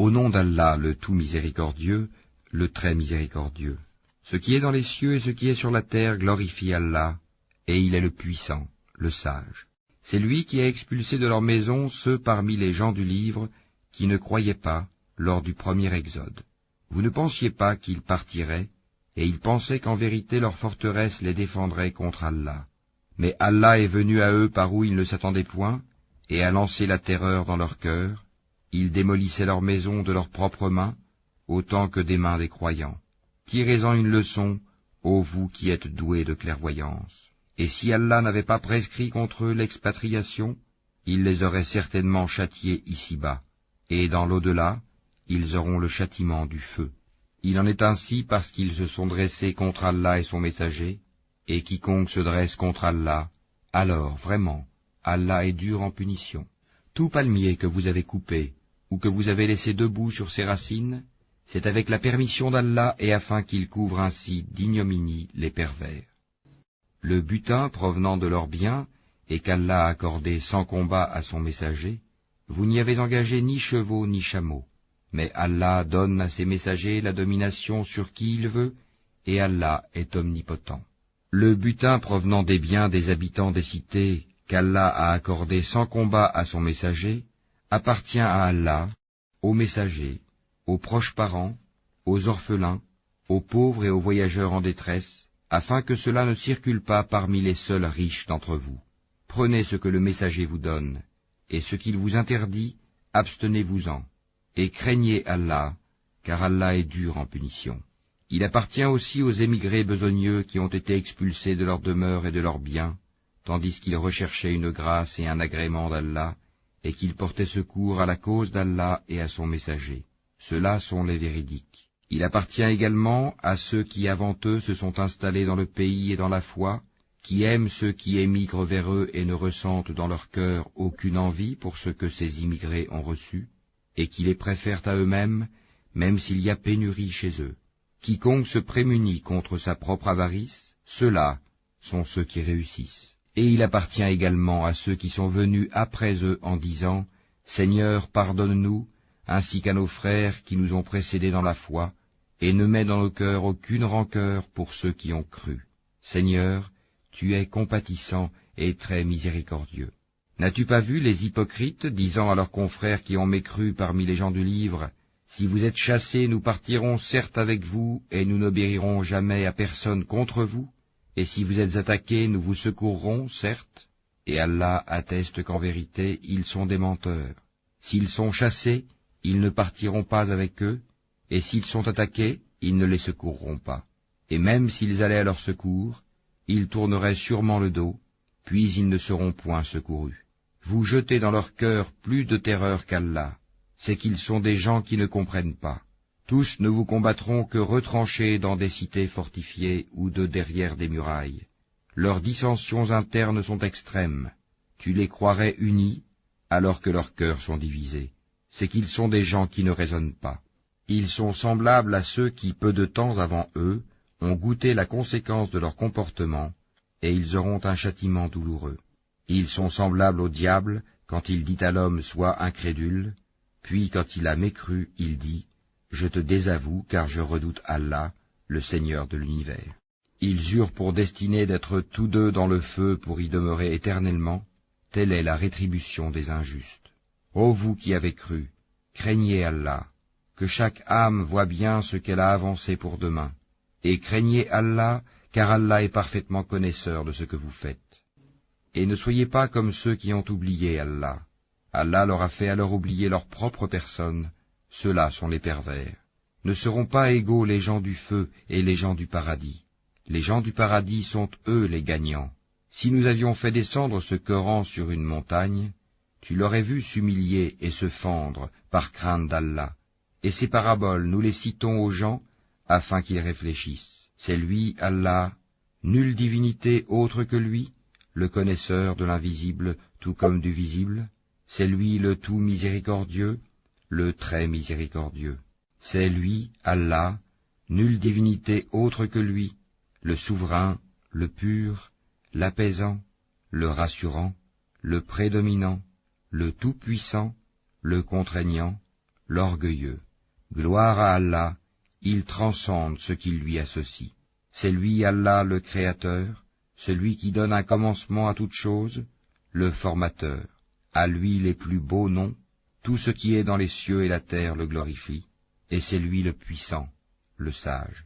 Au nom d'Allah, le tout miséricordieux, le très miséricordieux. Ce qui est dans les cieux et ce qui est sur la terre glorifie Allah, et il est le puissant, le sage. C'est lui qui a expulsé de leur maison ceux parmi les gens du livre qui ne croyaient pas lors du premier exode. Vous ne pensiez pas qu'ils partiraient, et ils pensaient qu'en vérité leur forteresse les défendrait contre Allah. Mais Allah est venu à eux par où ils ne s'attendaient point, et a lancé la terreur dans leur cœur. Ils démolissaient leurs maisons de leurs propres mains, autant que des mains des croyants. Tirez-en une leçon, ô vous qui êtes doués de clairvoyance. Et si Allah n'avait pas prescrit contre eux l'expatriation, il les aurait certainement châtiés ici-bas, et dans l'au-delà, ils auront le châtiment du feu. Il en est ainsi parce qu'ils se sont dressés contre Allah et son messager, et quiconque se dresse contre Allah, alors vraiment, Allah est dur en punition. Tout palmier que vous avez coupé, ou que vous avez laissé debout sur ses racines, c'est avec la permission d'Allah et afin qu'il couvre ainsi d'ignominie les pervers. Le butin provenant de leurs biens, et qu'Allah a accordé sans combat à son messager, vous n'y avez engagé ni chevaux ni chameaux. Mais Allah donne à ses messagers la domination sur qui il veut, et Allah est omnipotent. Le butin provenant des biens des habitants des cités, qu'Allah a accordé sans combat à son messager, appartient à Allah, aux messagers, aux proches parents, aux orphelins, aux pauvres et aux voyageurs en détresse, afin que cela ne circule pas parmi les seuls riches d'entre vous. Prenez ce que le messager vous donne, et ce qu'il vous interdit, abstenez-vous-en, et craignez Allah, car Allah est dur en punition. Il appartient aussi aux émigrés besogneux qui ont été expulsés de leur demeure et de leurs biens, tandis qu'ils recherchaient une grâce et un agrément d'Allah, et qu'ils portaient secours à la cause d'Allah et à son messager. Ceux-là sont les véridiques. Il appartient également à ceux qui avant eux se sont installés dans le pays et dans la foi, qui aiment ceux qui émigrent vers eux et ne ressentent dans leur cœur aucune envie pour ce que ces immigrés ont reçu, et qui les préfèrent à eux-mêmes, même s'il y a pénurie chez eux. Quiconque se prémunit contre sa propre avarice, ceux-là sont ceux qui réussissent. Et il appartient également à ceux qui sont venus après eux en disant « Seigneur, pardonne-nous, ainsi qu'à nos frères qui nous ont précédés dans la foi, et ne mets dans nos cœurs aucune rancœur pour ceux qui ont cru. Seigneur, tu es compatissant et très miséricordieux. » N'as-tu pas vu les hypocrites disant à leurs confrères qui ont mécru parmi les gens du livre « Si vous êtes chassés, nous partirons certes avec vous, et nous n'obéirons jamais à personne contre vous. Et si vous êtes attaqués, nous vous secourrons, certes. Et Allah atteste qu'en vérité, ils sont des menteurs. S'ils sont chassés, ils ne partiront pas avec eux, et s'ils sont attaqués, ils ne les secourront pas. Et même s'ils allaient à leur secours, ils tourneraient sûrement le dos, puis ils ne seront point secourus. Vous jetez dans leur cœur plus de terreur qu'Allah, c'est qu'ils sont des gens qui ne comprennent pas. Tous ne vous combattront que retranchés dans des cités fortifiées ou de derrière des murailles. Leurs dissensions internes sont extrêmes. Tu les croirais unis, alors que leurs cœurs sont divisés. C'est qu'ils sont des gens qui ne raisonnent pas. Ils sont semblables à ceux qui, peu de temps avant eux, ont goûté la conséquence de leur comportement, et ils auront un châtiment douloureux. Ils sont semblables au diable quand il dit à l'homme « Sois incrédule », puis quand il a mécru, il dit « Je te désavoue, car je redoute Allah, le Seigneur de l'univers. » Ils jurent pour destinée d'être tous deux dans le feu pour y demeurer éternellement. Telle est la rétribution des injustes. Ô vous qui avez cru, craignez Allah, que chaque âme voie bien ce qu'elle a avancé pour demain, et craignez Allah, car Allah est parfaitement connaisseur de ce que vous faites. Et ne soyez pas comme ceux qui ont oublié Allah. Allah leur a fait alors oublier leur propre personne. Ceux-là sont les pervers. Ne seront pas égaux les gens du feu et les gens du paradis. Les gens du paradis sont eux les gagnants. Si nous avions fait descendre ce Coran sur une montagne, tu l'aurais vu s'humilier et se fendre par crainte d'Allah. Et ces paraboles, nous les citons aux gens afin qu'ils réfléchissent. C'est lui, Allah, nulle divinité autre que lui, le connaisseur de l'invisible tout comme du visible. C'est lui le tout miséricordieux, le très miséricordieux. C'est lui, Allah, nulle divinité autre que lui, le souverain, le pur, l'apaisant, le rassurant, le prédominant, le tout-puissant, le contraignant, l'orgueilleux. Gloire à Allah, il transcende ce qui lui associe. C'est lui Allah le Créateur, celui qui donne un commencement à toute chose, le Formateur. À lui les plus beaux noms, tout ce qui est dans les cieux et la terre le glorifie, et c'est lui le puissant, le sage.